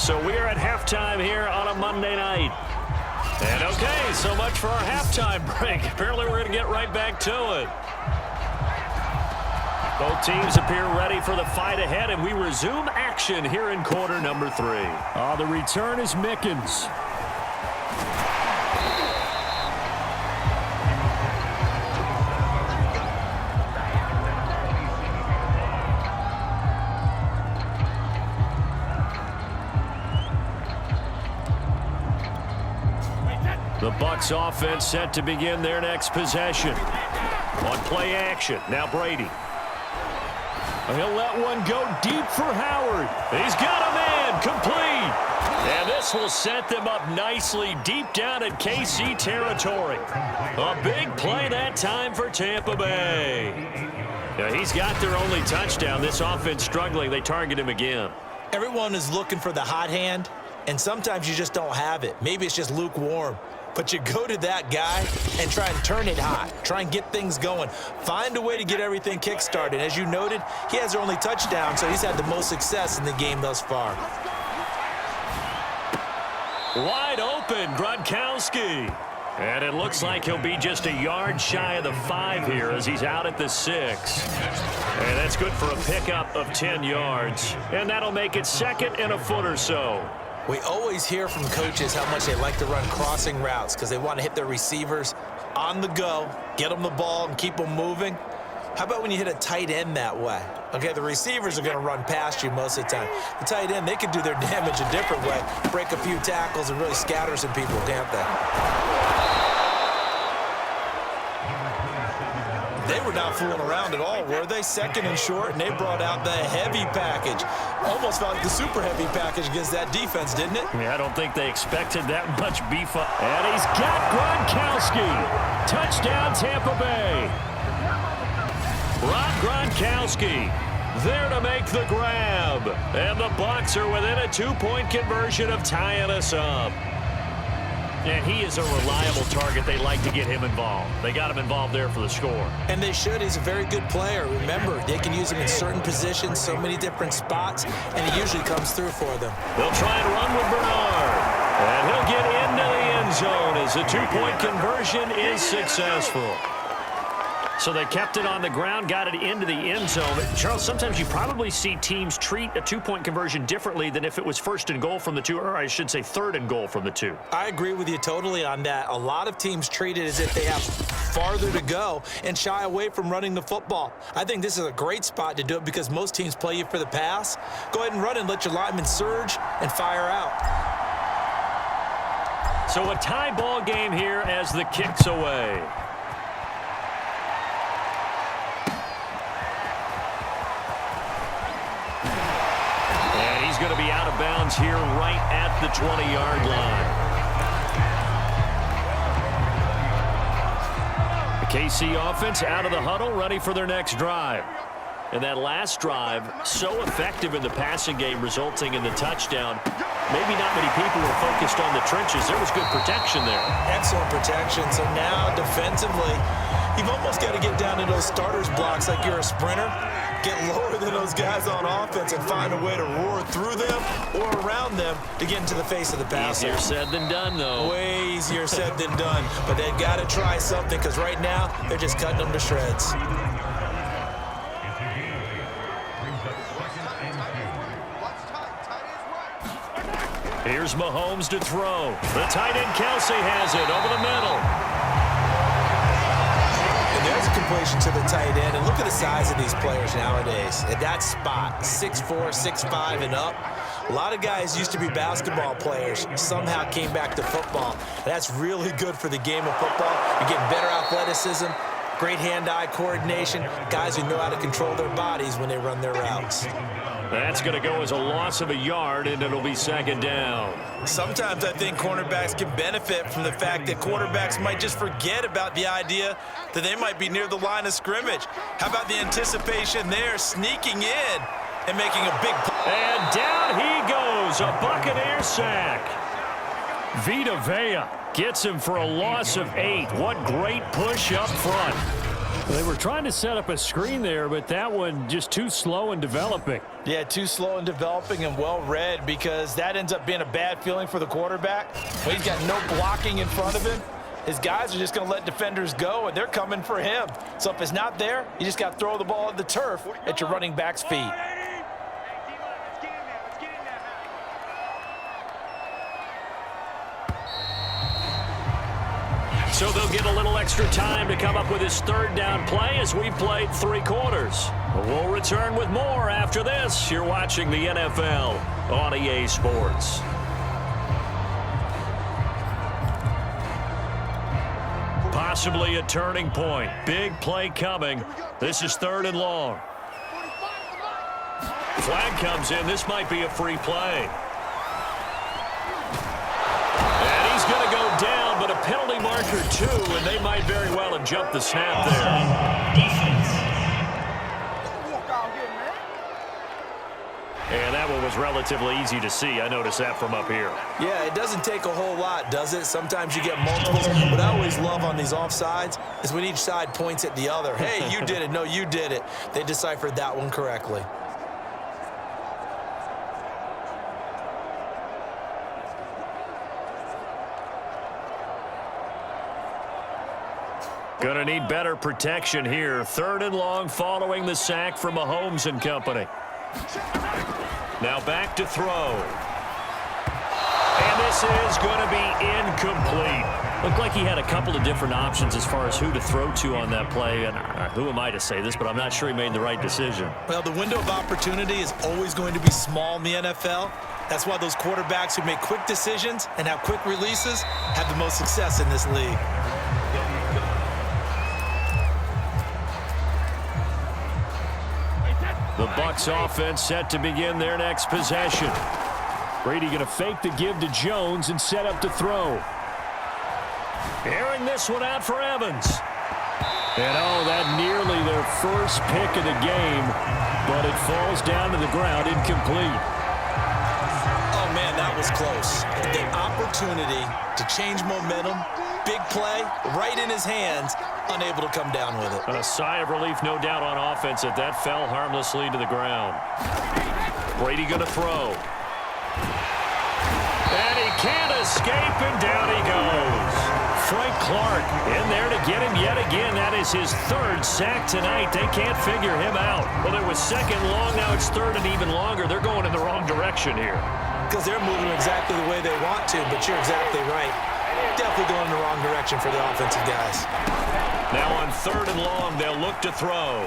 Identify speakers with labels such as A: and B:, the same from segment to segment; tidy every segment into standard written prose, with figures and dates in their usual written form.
A: So we're at halftime here on a Monday night. And okay, so much for our halftime break. Apparently we're going to get right back to it. Both teams appear ready for the fight ahead, and we resume action here in quarter number 3.
B: The return is Mickens.
A: The Bucs offense set to begin their next possession. On play action, now Brady.
B: He'll let one go deep for Howard.
A: He's got a man, complete. And this will set them up nicely deep down in KC territory. A big play that time for Tampa Bay. Now, he's got their only touchdown. This offense struggling. They target him again.
C: Everyone is looking for the hot hand, and sometimes you just don't have it. Maybe it's just lukewarm. But you go to that guy and try and turn it hot. Try and get things going. Find a way to get everything kick-started. As you noted, he has their only touchdown, so he's had the most success in the game thus far.
A: Wide open, Gronkowski. And it looks like he'll be just a yard shy of the 5 here as he's out at the 6. And that's good for a pickup of 10 yards. And that'll make it 2nd and a foot or so.
C: We always hear from coaches how much they like to run crossing routes because they want to hit their receivers on the go, get them the ball, and keep them moving. How about when you hit a tight end that way? Okay, the receivers are going to run past you most of the time. The tight end, they can do their damage a different way, break a few tackles and really scatter some people, can't they? They were not fooling around at all, were they? 2nd and short, and they brought out the heavy package. Almost felt like the super heavy package against that defense, didn't it?
A: Yeah, I don't think they expected that much beef up. And he's got Gronkowski. Touchdown, Tampa Bay. Rob Gronkowski there to make the grab. And the Bucs are within a 2-point conversion of tying us up. And he is a reliable target. They like to get him involved. They got him involved there for the score.
C: And they should. He's a very good player. Remember, they can use him in certain positions, so many different spots, and he usually comes through for them.
A: They'll try and run with Bernard. And he'll get into the end zone as the 2-point conversion is successful. So they kept it on the ground, got it into the end zone. Charles, sometimes you probably see teams treat a 2-point conversion differently than if it was 1st and goal from the 2, or I should say 3rd and goal from the 2.
C: I agree with you totally on that. A lot of teams treat it as if they have farther to go and shy away from running the football. I think this is a great spot to do it because most teams play you for the pass. Go ahead and run and let your linemen surge and fire out.
A: So a tie ball game here as the kick's away. He's going to be out of bounds here right at the 20-yard line. The KC offense out of the huddle, ready for their next drive. And that last drive, so effective in the passing game, resulting in the touchdown. Maybe not many people were focused on the trenches. There was good protection there.
C: Excellent protection. So now defensively, you've almost got to get down to those starters blocks like you're a sprinter. Get lower than those guys on offense and find a way to roar through them or around them to get into the face of the passer.
A: Easier said than done, though.
C: Way easier said than done. But they've got to try something because right now they're just cutting them to shreds.
A: Here's Mahomes to throw. The tight end Kelsey has it over the middle.
C: There's a completion to the tight end, and look at the size of these players nowadays. At that spot, 6'4", 6'5", and up. A lot of guys used to be basketball players, somehow came back to football. That's really good for the game of football. You're getting better athleticism, great hand-eye coordination, guys who know how to control their bodies when they run their routes.
A: That's going to go as a loss of a yard, and it'll be 2nd down.
C: Sometimes I think cornerbacks can benefit from the fact that quarterbacks might just forget about the idea that they might be near the line of scrimmage. How about the anticipation there, sneaking in and making a big play?
A: And down he goes, a Buccaneer sack. Vita Vea gets him for a loss of 8. What great push up front. They were trying to set up a screen there, but that one just too slow in developing.
B: Yeah, too slow in developing and well read, because that ends up being a bad feeling for the quarterback. When he's got no blocking in front of him, his guys are just going to let defenders go, and they're coming for him. So if it's not there, you just got to throw the ball at the turf at your running back's feet.
A: So they'll get a little extra time to come up with his third down play as we played 3 quarters. We'll return with more after this. You're watching the NFL on EA Sports. Possibly a turning point. Big play coming. This is 3rd and long. Flag comes in. This might be a free play. And he's going to go down, but a penalty marker too, and they might very well have jumped the snap there. And that one was relatively easy to see. I noticed that from up here.
C: Yeah, it doesn't take a whole lot, does it? Sometimes you get multiples. What I always love on these offsides is when each side points at the other. Hey, you did it. No, you did it. They deciphered that one correctly.
A: Going to need better protection here. 3rd and long following the sack from Mahomes and company. Now back to throw. And this is going to be incomplete. Looked like he had a couple of different options as far as who to throw to on that play. And who am I to say this, but I'm not sure he made the right decision.
C: Well, the window of opportunity is always going to be small in the NFL. That's why those quarterbacks who make quick decisions and have quick releases have the most success in this league.
A: The Bucs offense set to begin their next possession. Brady going to fake the give to Jones and set up to throw. Airing this one out for Evans. And that nearly their first pick of the game, but it falls down to the ground incomplete.
C: Oh, man, that was close. The opportunity to change momentum, big play, right in his hands, unable to come down with it.
A: A sigh of relief, no doubt, on offense that fell harmlessly to the ground. Brady going to throw. And he can't escape, and down he goes. Frank Clark in there to get him yet again. That is his 3rd sack tonight. They can't figure him out. Well, it was 2nd long. Now it's 3rd and even longer. They're going in the wrong direction here.
C: Because they're moving exactly the way they want to, but you're exactly right. Definitely going in the wrong direction for the offensive guys.
A: Now on 3rd and long, they'll look to throw.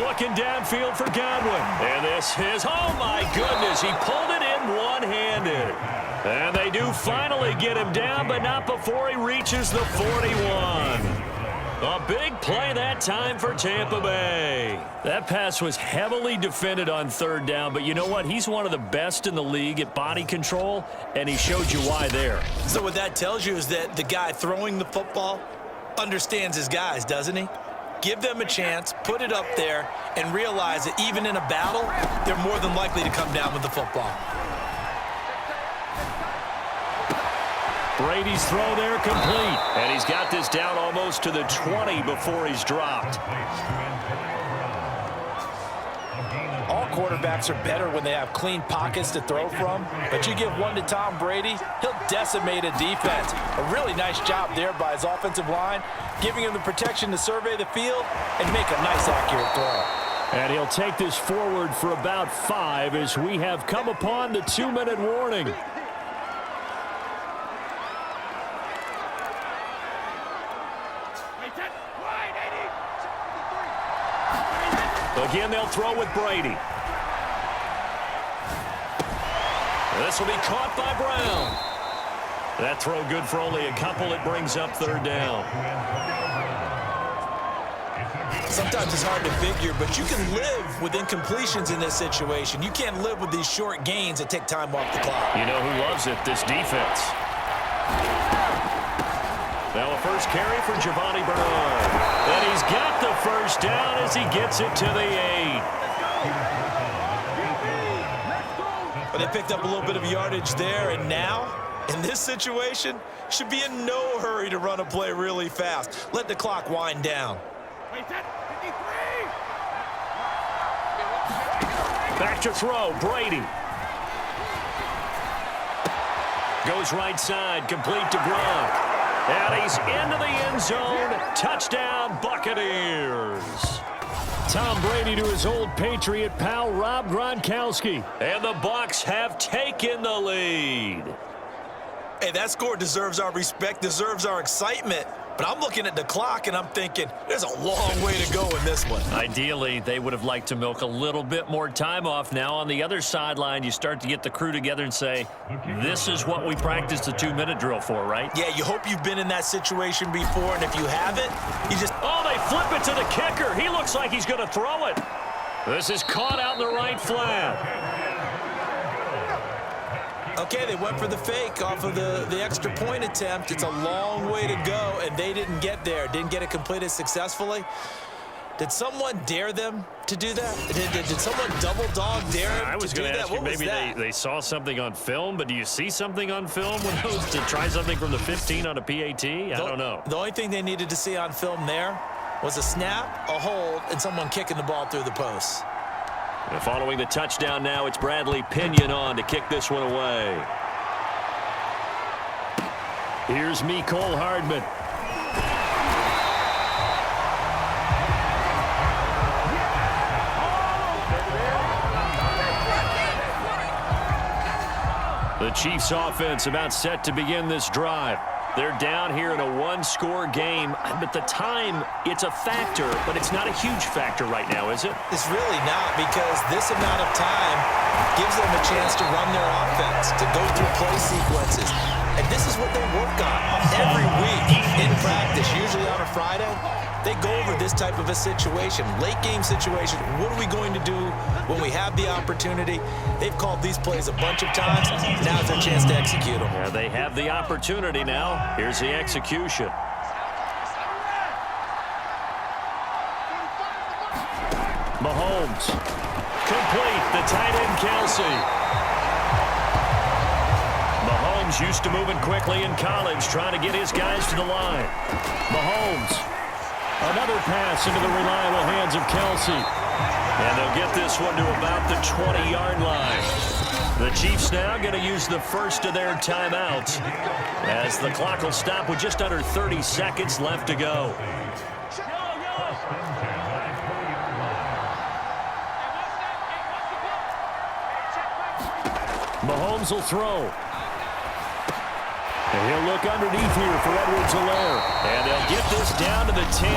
A: Looking downfield for Godwin. And this is, oh my goodness, he pulled it in one-handed. And they do finally get him down, but not before he reaches the 41. A big play that time for Tampa Bay. That pass was heavily defended on 3rd down, but you know what? He's one of the best in the league at body control, and he showed you why there.
C: So what that tells you is that the guy throwing the football understands his guys, doesn't he? Give them a chance, put it up there, and realize that even in a battle, they're more than likely to come down with the football.
A: Brady's throw there complete. And he's got this down almost to the 20 before he's dropped.
B: All quarterbacks are better when they have clean pockets to throw from, but you give one to Tom Brady, he'll decimate a defense. A really nice job there by his offensive line, giving him the protection to survey the field and make a nice, accurate throw.
A: And he'll take this forward for about 5 as we have come upon the 2-minute warning. Again, they'll throw with Brady. This will be caught by Brown. That throw good for only a couple. It brings up 3rd down.
C: Sometimes it's hard to figure, but you can live with incompletions in this situation. You can't live with these short gains that take time off the clock.
A: You know who loves it? This defense. Now a first carry for Giovanni Bernard. And he's got the first down as he gets it to the 8.
C: But they picked up a little bit of yardage there, and now, in this situation, should be in no hurry to run a play really fast. Let the clock wind down.
A: Back to throw, Brady. Goes right side, complete to Gronk. And he's into the end zone. Touchdown, Buccaneers. Tom Brady to his old Patriot pal, Rob Gronkowski. And the Bucs have taken the lead.
C: Hey, that score deserves our respect, deserves our excitement. But I'm looking at the clock, and I'm thinking, there's a long way to go in this one.
A: Ideally, they would have liked to milk a little bit more time off. Now, on the other sideline, you start to get the crew together and say, this is what we practiced the 2-minute drill for, right?
C: Yeah, you hope you've been in that situation before, and if you haven't, you just...
A: Oh, they flip it to the kicker. He looks like he's going to throw it. This is caught out in the right flat.
C: Okay, they went for the fake off of the extra point attempt. It's a long way to go, and they didn't get there. Didn't get it completed successfully. Did someone dare them to do that? Did someone double dog dare them to do that?
A: I was going to ask you, maybe they saw something on film, but do you see something on film to try something from the 15 on a PAT? I don't know.
C: The only thing they needed to see on film there was a snap, a hold, and someone kicking the ball through the post.
A: And following the touchdown now, it's Bradley Pinion on to kick this one away. Here's Mecole Hardman. The Chiefs offense about set to begin this drive. They're down here in a one-score game, but the time, it's a factor, but it's not a huge factor right now, is it?
C: It's really not, because this amount of time gives them a chance to run their offense, to go through play sequences. And this is what they work on every week in practice, usually on a Friday. They go over this type of a situation, late-game situation. What are we going to do when we have the opportunity? They've called these plays a bunch of times. Now's their chance to execute them.
A: Yeah, they have the opportunity now. Here's the execution. Mahomes. Complete. The tight end, Kelsey. Mahomes used to moving quickly in college, trying to get his guys to the line. Mahomes. Another pass into the reliable hands of Kelsey. And they'll get this one to about the 20-yard line. The Chiefs now going to use the first of their timeouts as the clock will stop with just under 30 seconds left to go. Mahomes will throw. And he'll look underneath here for Edwards-Helaire. And they'll get this down to the 10.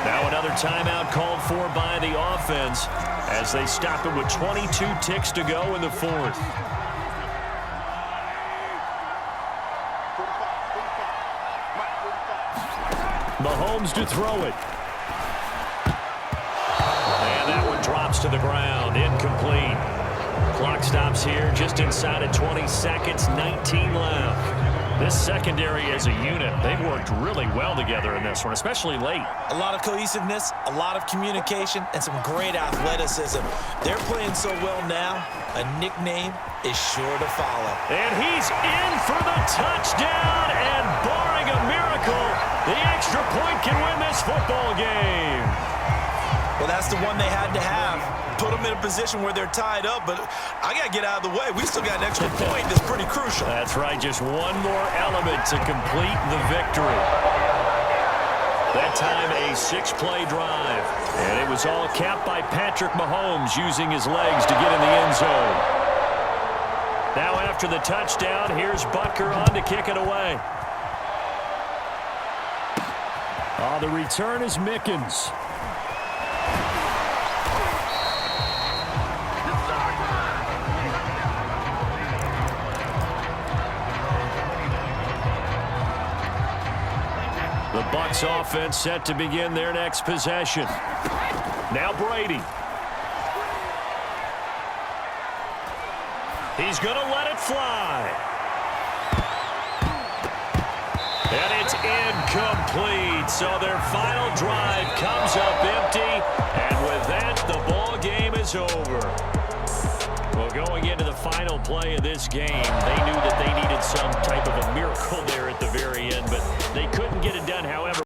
A: Now another timeout called for by the offense as they stop it with 22 ticks to go in the fourth. Mahomes to throw it. And that one drops to the ground. Incomplete. Clock stops here just inside of 20 seconds, 19 left. This secondary as a unit, they've worked really well together in this one, especially late.
C: A lot of cohesiveness, a lot of communication, and some great athleticism. They're playing so well now, a nickname is sure to follow.
A: And he's in for the touchdown, and barring a miracle, the extra point can win this football game.
C: Well, that's the one they had to have. Put them in a position where they're tied up, but I got to get out of the way. We still got an extra point that's pretty crucial.
A: That's right, just one more element to complete the victory. That time, a 6-play drive. And it was all capped by Patrick Mahomes using his legs to get in the end zone. Now after the touchdown, here's Butker on to kick it away. The return is Mickens. The Bucs offense set to begin their next possession. Now Brady. He's going to let it fly. And it's incomplete. So their final drive comes up empty. And with that, the ball game is over. Well, going into the final play of this game, they knew that they needed some type of a miracle there at the very end, but they couldn't get it done. However,